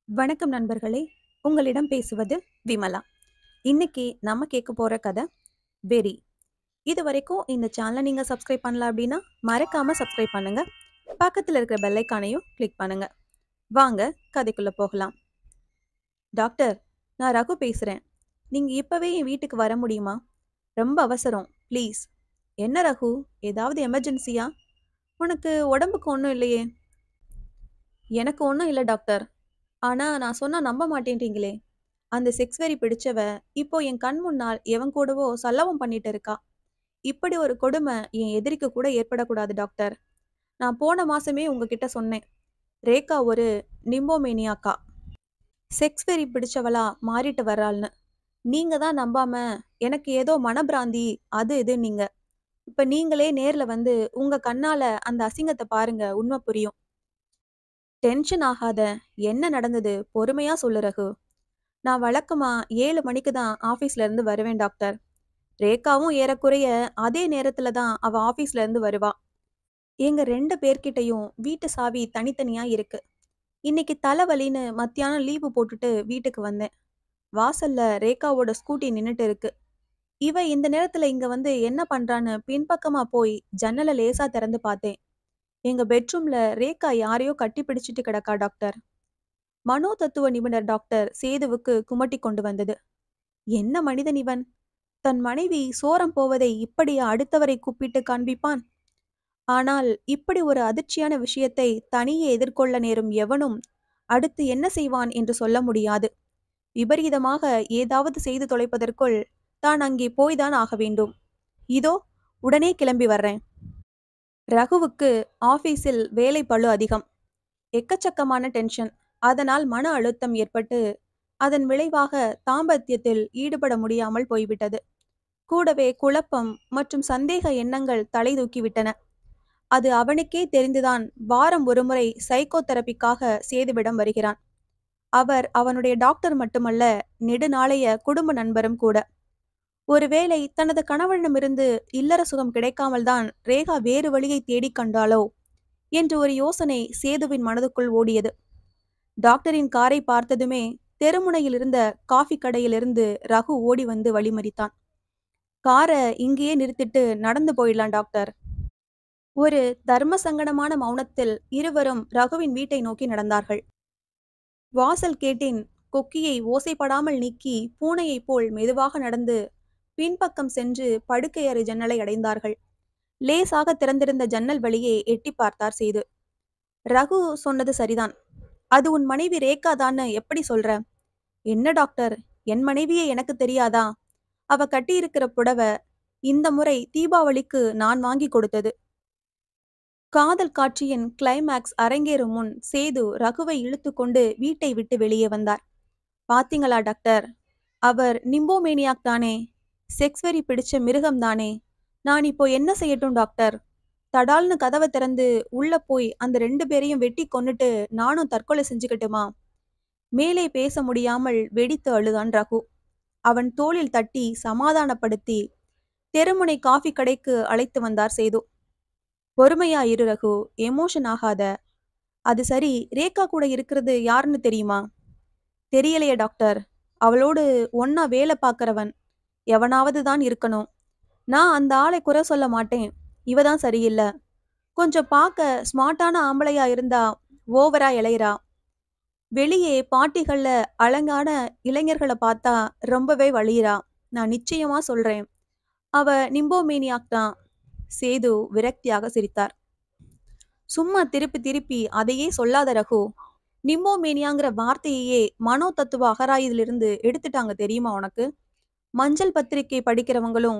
வணக்கம் நண்பர்களே. உங்களிடம் பேசுவது விமலா. இன்னைக்கு நம்ம கேட்க போற கதை வெறி. இதுவரைக்கும் இந்த சேனலை நீங்க சப்ஸ்கிரைப் பண்ணல அப்படின்னா மறக்காம சப்ஸ்கிரைப் பண்ணுங்க. பக்கத்துல இருக்கிற பெல் ஐகானையும் கிளிக் பண்ணுங்க. வாங்க கதைக்குள்ள போகலாம். டாக்டர், நான் ரகு பேசுறேன். நீங்க இப்பவே என் வீட்டுக்கு வர முடியுமா? ரொம்ப அவசரம், ப்ளீஸ். என்ன ரகு, ஏதாவது எமர்ஜென்சியா? உனக்கு உடம்புக்கு ஒன்றும் இல்லையே? எனக்கு ஒன்றும் இல்லை டாக்டர். ஆனா நான் சொன்னா நம்ப மாட்டேன்றீங்களே. அந்த செக்ஸ் வெறி பிடிச்சவ இப்போ என் கண் முன்னால் எவன் கூடவோ சல்லவம் பண்ணிட்டு இருக்கா. இப்படி ஒரு கொடுமை என் எதிரிக்கு கூட ஏற்படக்கூடாது டாக்டர். நான் போன மாசமே உங்ககிட்ட சொன்னேன். ரேகா ஒரு நிம்போமேனியாக்கா, செக்ஸ் வெறி பிடிச்சவளா மாறிட்டு வர்றாள்னு. நீங்க தான் நம்பாம எனக்கு ஏதோ மனப்பிராந்தி அது இது நீங்க. இப்ப நீங்களே நேர்ல வந்து உங்க கண்ணால அந்த அசிங்கத்தை பாருங்க, உண்மை புரியும். டென்ஷன் ஆகாத. என்ன நடந்தது பொறுமையா சொல்லு ரகு. நான் வழக்கமா 7 மணிக்கு தான் ஆபீஸ்ல இருந்து வருவேன் டாக்டர். ரேகாவும் ஏறக்குறைய அதே நேரத்துல தான் அவ ஆபீஸ்ல இருந்து வருவா. எங்க 2 பேர்கிட்டயும் வீட்டு சாவி தனித்தனியா இருக்கு. இன்னைக்கு தலைவலின்னு மத்தியானம் லீவு போட்டுட்டு வீட்டுக்கு வந்தேன். வாசல்ல ரேகாவோட ஸ்கூட்டி நின்னுட்டு இருக்கு. இவ இந்த நேரத்துல இங்க வந்து என்ன பண்றான்னு பின்பக்கமா போய் ஜன்னலை லேசா திறந்து பார்த்தேன். எங்க பெட்ரூம்ல ரேகா யாரையோ கட்டி பிடிச்சிட்டு கிடக்கா டாக்டர். மனோ தத்துவ நிபுணர் டாக்டர் சேதுவுக்கு குமட்டி கொண்டு வந்தது. என்ன மனிதன் இவன்! தன் மனைவி சோரம் போவதை இப்படியா அடுத்தவரை கூப்பிட்டு காண்பிப்பான்? ஆனால் இப்படி ஒரு அதிர்ச்சியான விஷயத்தை தனியே எதிர்கொள்ள நேரும் எவனும் அடுத்து என்ன செய்வான் என்று சொல்ல முடியாது. விபரீதமாக ஏதாவது செய்து தொலைப்பதற்குள் தான் அங்கே போய்தான் ஆக வேண்டும். இதோ உடனே கிளம்பி வர்றேன். ரகுவுக்கு ஆபீஸில் வேலை பளு அதிகம். எக்கச்சக்கமான டென்ஷன். அதனால் மன அழுத்தம் ஏற்பட்டு அதன் விளைவாக தாம்பத்தியத்தில் ஈடுபட முடியாமல் போய்விட்டது. கூடவே குழப்பம் மற்றும் சந்தேக எண்ணங்கள் தலை தூக்கிவிட்டன. அது அவனுக்கே தெரிந்துதான் வாரம் ஒருமுறை சைக்கோ தெரபிக்காக சேதுவிடம் வருகிறான். அவர் அவனுடைய டாக்டர் மட்டுமல்ல, நெடுநாளைய குடும்ப நண்பரும் கூட. ஒருவேளை தனது கணவனிடமிருந்து இல்லற சுகம் கிடைக்காமல் தான் ரேகா வேறு வழியை தேடிக் கண்டாளோ என்று ஒரு யோசனை சேதுவின் மனதுக்குள் ஓடியது. டாக்டரின் காரை பார்த்ததுமே தெருமுனையில் இருந்த காஃபி கடையிலிருந்து ரகு ஓடி வந்து வழிமறித்தான். காரை இங்கேயே நிறுத்திட்டு நடந்து போயிடலாம் டாக்டர். ஒரு தர்ம சங்கடமான மௌனத்தில் இருவரும் ரகுவின் வீட்டை நோக்கி நடந்தார்கள். வாசல் கேட்டின் கொக்கியை ஓசைப்படாமல் நீக்கி பூனையைப் போல் மெதுவாக நடந்து பின்பக்கம் சென்று படுக்கை அறை ஜன்னலை அடைந்தார்கள். லேசாக திறந்திருந்த ஜன்னல் வழியே எட்டி பார்த்தார் சேது. ரகு சொன்னது சரிதான். அது உன் மனைவி ரேகா தான்னு எப்படி சொல்ற? என்ன டாக்டர், என் மனைவியே எனக்கு தெரியாதா? அவ கட்டியிருக்கிற புடவை இந்த முறை தீபாவளிக்கு நான் வாங்கி கொடுத்தது. காதல் காட்சியின் கிளைமேக்ஸ் அரங்கேறும் முன் சேது ரகுவை இழுத்துக்கொண்டு வீட்டை விட்டு வெளியே வந்தார். பாத்தீங்களா டாக்டர், அவர் நிம்போமேனியாக் தானே, செக்ஸ் வெறி பிடிச்ச மிருகம் தானே. நான் இப்போ என்ன செய்யட்டும் டாக்டர்? தடால்னு கதவை திறந்து உள்ள போய் அந்த 2 பேரையும் வெட்டி கொன்னுட்டு நானும் தற்கொலை செஞ்சுக்கட்டுமா? மேலே பேச முடியாமல் வெடித்து அழுதான் ரகு. அவன் தோளில் தட்டி சமாதானப்படுத்தி தெருமுனை காஃபி கடைக்கு அழைத்து வந்தார் சேது. பொறுமையா இரு ரகு, எமோஷன் ஆகாத. அது சரி, ரேகா கூட இருக்கிறது யாருன்னு தெரியுமா? தெரியலையே டாக்டர். அவளோடு ஒன்னா வேலை பார்க்கறவன் எவனாவது தான் இருக்கணும். நான் அந்த ஆளை குறை சொல்ல மாட்டேன். இவதான் சரியில்லை. கொஞ்சம் பார்க்க ஸ்மார்ட்டான ஆம்பளையா இருந்தா ஓவரா இளையரா. வெளியே பார்ட்டிகள்ல அழகான இளைஞர்களை பார்த்தா ரொம்பவே வலியறா. நான் நிச்சயமா சொல்றேன். அவ நிம்போமேனியாக் தான். சேது விரக்தியாக சிரித்தார். சும்மா திருப்பி திருப்பி அதையே சொல்லாத ரகு. நிம்போமேனியாங்கிற வார்த்தையையே மனோ தத்துவ அகராயிலிருந்து எடுத்துட்டாங்க தெரியுமா உனக்கு? மஞ்சள் பத்திரிகை படிக்கிறவங்களும்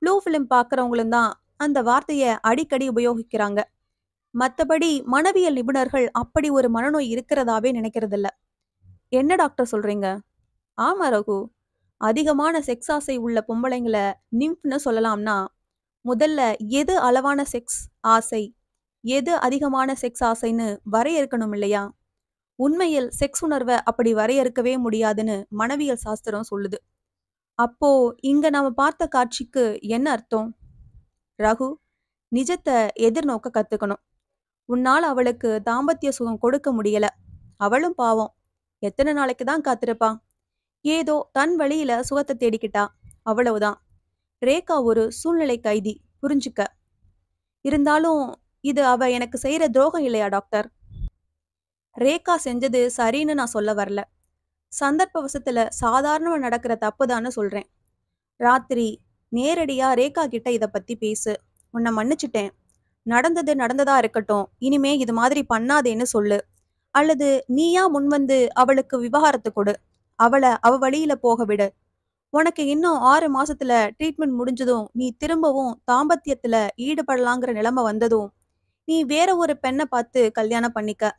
ப்ளூ ஃபிலிம் பார்க்கறவங்களும் தான் அந்த வார்த்தைய அடிக்கடி உபயோகிக்கிறாங்க. மத்தபடி மனவியல் நிபுணர்கள் அப்படி ஒரு மனநோய் இருக்கிறதாவே நினைக்கிறதில்ல. என்ன டாக்டர் சொல்றீங்க? ஆமா ரகு. அதிகமான செக்ஸ் ஆசை உள்ள பொம்பளைங்கள நிம்ப்னு சொல்லலாம்னா, முதல்ல எது அளவான செக்ஸ் ஆசை, எது அதிகமான செக்ஸ் ஆசைன்னு வரையறுக்கணும் இல்லையா? உண்மையில் செக்ஸ் உணர்வ அப்படி வரையறுக்கவே முடியாதுன்னு மனவியல் சாஸ்திரம் சொல்லுது. அப்போ இங்க நாம பார்த்த காட்சிக்கு என்ன அர்த்தம்? ரகு, நிஜத்தை எதிர்நோக்க கத்துக்கணும். உன்னால அவளுக்கு தாம்பத்திய சுகம் கொடுக்க முடியல. அவளும் பாவம். எத்தனை நாளைக்கு தான் காத்திருப்பா? ஏதோ தன் வழியில சுகத்தை தேடிக்கிட்டா. அவ்வளவுதான். ரேகா ஒரு சூழ்நிலை கைதி. புரிஞ்சுக்க. இருந்தாலும் இது அவ எனக்கு செய்யற துரோகம் இல்லையா டாக்டர்? ரேகா செஞ்சது சரின்னு நான் சொல்ல வரல. சந்தர்ப்பவசத்துல சாதாரணமா நடக்கிற தப்புதான்னு சொல்றேன். ராத்திரி நேரடியா ரேகா கிட்ட இத பத்தி பேசு. உன்னை மன்னிச்சுட்டேன். நடந்தது நடந்ததா இருக்கட்டும். இனிமே இது மாதிரி பண்ணாதேன்னு சொல்லு. அல்லது நீயா முன்வந்து அவளுக்கு விவாகரத்து கொடு. அவள அவ வழியில போக விடு. உனக்கு இன்னும் 6 மாசத்துல ட்ரீட்மெண்ட் முடிஞ்சதும் நீ திரும்பவும் தாம்பத்தியத்துல ஈடுபடலாங்கிற நிலைமை வந்ததும் நீ வேற ஒரு பெண்ணை பார்த்து கல்யாணம் பண்ணிக்க.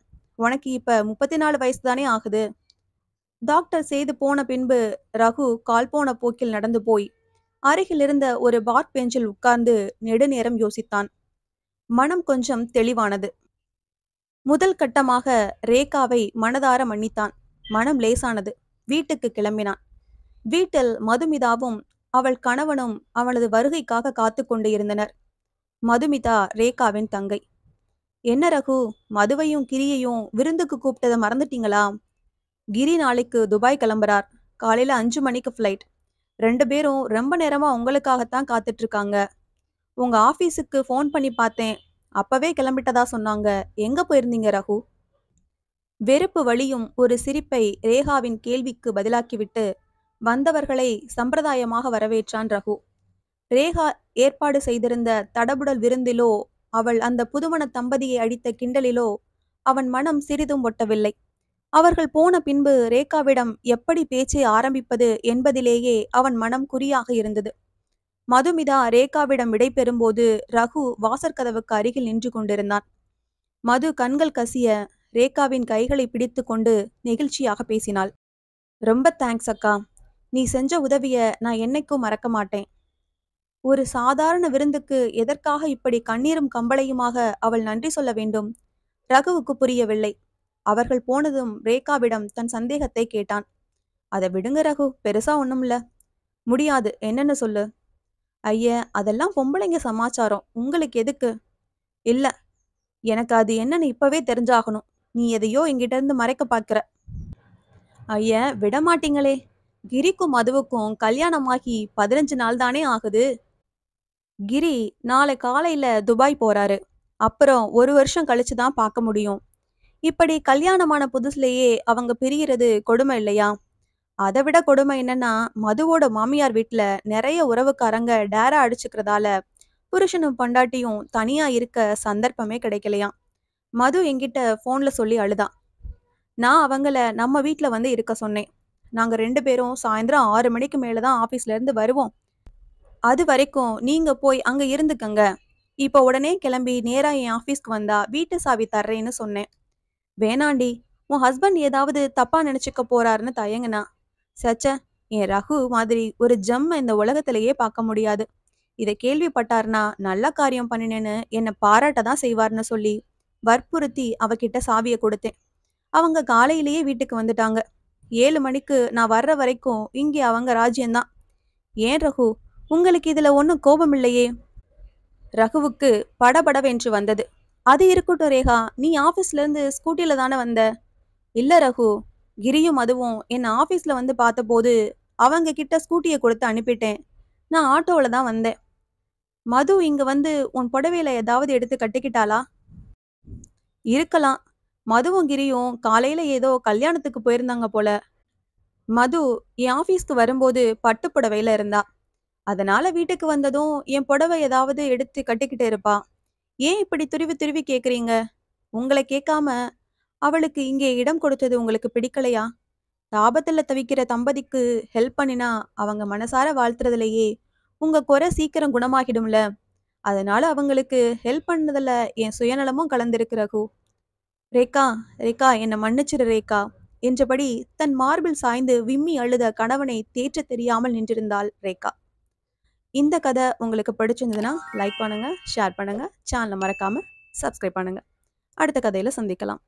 உனக்கு இப்ப 34 வயசு தானே ஆகுது. டாக்டர் செய்து போன பின்பு ரகு கால் போன போக்கில் நடந்து போய் அருகில் இருந்த ஒரு பார்க் பெஞ்சில் உட்கார்ந்து நெடுநேரம் யோசித்தான். மனம் கொஞ்சம் தெளிவானது. முதல் கட்டமாக ரேகாவை மனதார மன்னித்தான். மனம் லேசானது. வீட்டுக்கு கிளம்பினான். வீட்டில் மதுமிதாவும் அவள் கணவனும் அவளது வருகைக்காக காத்து கொண்டு இருந்தனர். மதுமிதா ரேகாவின் தங்கை. என்ன ரகு, மதுவையும் கிரியையும் விருந்துக்கு கூப்பிட்டதை மறந்துட்டீங்களா? கிரி நாளைக்கு துபாய் கிளம்புறார். காலையில 5 மணிக்கு ஃப்ளைட். 2 பேரும் ரொம்ப நேரமா உங்களுக்காகத்தான் காத்துட்டு இருக்காங்க. உங்க ஆபீஸுக்கு ஃபோன் பண்ணி பார்த்தேன். அப்பவே கிளம்பிட்டதா சொன்னாங்க. எங்க போயிருந்தீங்க ரகு? வெறுப்பு வழியும் ஒரு சிரிப்பை ரேகாவின் கேள்விக்கு பதிலாக்கிவிட்டு வந்தவர்களை சம்பிரதாயமாக வரவேற்றான் ரகு. ரேகா ஏற்பாடு செய்திருந்த தடபுடல் விருந்திலோ அவள் அந்த புதுமண தம்பதியை அடித்த கிண்டலிலோ அவன் மனம் சிறிதும் ஒட்டவில்லை. அவர்கள் போன பின்பு ரேகாவிடம் எப்படி பேச்சை ஆரம்பிப்பது என்பதிலேயே அவன் மனம் குறியாக இருந்தது. மதுமிதா ரேகாவிடம் விடை பெறும்போது ரகு வாசற்கதவுக்கு அருகில் நின்று கொண்டிருந்தான். மது கண்கள் கசிய ரேகாவின் கைகளை பிடித்து கொண்டு நெகிழ்ச்சியாக பேசினாள். ரொம்ப தேங்க்ஸ் அக்கா. நீ செஞ்ச உதவிய நான் என்னைக்கும் மறக்க மாட்டேன். ஒரு சாதாரண விருந்துக்கு எதற்காக இப்படி கண்ணீரும் கம்பளையுமாக அவள் நன்றி சொல்ல வேண்டும்? ரகுவுக்கு புரியவில்லை. அவர்கள் போனதும் ரேகாவிடம் தன் சந்தேகத்தை கேட்டான். அதை விடுங்க ரகு, பெருசா ஒண்ணுமில்ல. முடியாது, என்னன்னு சொல்லு. ஐய, அதெல்லாம் பொம்பளைங்க சமாச்சாரம். உங்களுக்கு எதுக்கு? இல்ல, எனக்கு அது என்னன்னு இப்பவே தெரிஞ்சாகணும். நீ எதையோ என்கிட்ட இருந்து மறைக்க பார்க்கிற. ஐய, விடமாட்டீங்களே. கிரிக்கும் மதுவுக்கும் கல்யாணமாகி 15 நாள் தானே ஆகுது. கிரி நாளை காலையில துபாய் போறாரு. அப்புறம் 1 வருஷம் கழிச்சு தான் பார்க்க முடியும். இப்படி கல்யாணமான புதுசுலயே அவங்க பிரியறது கொடுமை இல்லையா? அதை விட கொடுமை என்னன்னா, மதுவோட மாமியார் வீட்டுல நிறைய உறவுக்காரங்க டேரா அடிச்சுக்கிறதால புருஷனும் பொண்டாட்டியும் தனியா இருக்க சந்தர்ப்பமே கிடைக்கலையாம். மது என்கிட்ட போன்ல சொல்லி அழுதான். நான் அவங்கள நம்ம வீட்டுல வந்து இருக்க சொன்னேன். நாங்க 2 பேரும் சாயந்தரம் 6 மணிக்கு மேலதான் ஆபீஸ்ல இருந்து வருவோம். அது வரைக்கும் நீங்க போய் அங்க இருந்துக்கங்க. இப்ப உடனே கிளம்பி நேரா என் ஆபீஸ்க்கு வந்தா வீட்டு சாவி தர்றேன்னு சொன்னேன். வேணாண்டி, உன் ஹஸ்பண்ட் ஏதாவது தப்பா நினைச்சுக்க போறாருன்னு தயங்குனா. சச்ச, என் ரகு மாதிரி ஒரு ஜம்ம இந்த உலகத்திலேயே பார்க்க முடியாது. இதை கேள்விப்பட்டார்னா நல்ல காரியம் பண்ணினேன்னு என்னை பாராட்ட தான் செய்வார்னு சொல்லி வற்புறுத்தி அவகிட்ட சாவியை கொடுத்தேன். அவங்க காலையிலேயே வீட்டுக்கு வந்துட்டாங்க. 7 மணிக்கு நான் வர்ற வரைக்கும் இங்கே அவங்க ராஜ்யம்தான். ஏன் ரகு, உங்களுக்கு இதுல ஒன்றும் கோபம் இல்லையே? ரகுவுக்கு படபடவென்று வந்தது. அது இருக்கட்டும் ரேகா, நீ ஆபீஸ்ல இருந்து ஸ்கூட்டில தானே வந்த? இல்ல ரகு, கிரியும் அதுவும் என்ன ஆபீஸ்ல வந்து பார்த்தபோது அவங்க கிட்ட ஸ்கூட்டியை கொடுத்து அனுப்பிட்டேன். நான் ஆட்டோல தான் வந்தேன். மது இங்க வந்து உன் புடவையில ஏதாவது எடுத்து கட்டிக்கிட்டாளா? இருக்கலாம். மதுவும் கிரியும் காலையில ஏதோ கல்யாணத்துக்கு போயிருந்தாங்க போல. மது என் ஆபீஸ்க்கு வரும்போது பட்டு புடவையில இருந்தா. அதனால வீட்டுக்கு வந்ததும் என் புடவை ஏதாவது எடுத்து கட்டிக்கிட்டு இருப்பா. ஏன் இப்படி துருவி துருவி கேக்குறீங்க? உங்களை கேட்காம அவளுக்கு இங்கே இடம் கொடுத்தது உங்களுக்கு பிடிக்கலையா? தாபத்துல தவிக்கிற தம்பதிக்கு ஹெல்ப் பண்ணினா அவங்க மனசார வாழ்த்துறதுலயே உங்க குறை சீக்கிரம் குணமாகிடும்ல. அதனால அவங்களுக்கு ஹெல்ப் பண்ணதுல என் சுயநலமும் கலந்திருக்கு ரகு. ரேகா, ரேகா, என்னை மன்னிச்சிரு ரேகா என்றபடி தன் மார்பில் சாய்ந்து விம்மி அழுத கணவனை தேற்ற தெரியாமல் நின்றிருந்தாள் ரேகா. இந்த கதை உங்களுக்கு பிடிச்சிருந்ததுன்னா லைக் பண்ணுங்க, ஷேர் பண்ணுங்க, சேனலை மறக்காம சப்ஸ்கிரைப் பண்ணுங்க. அடுத்த கதையில சந்திக்கலாம்.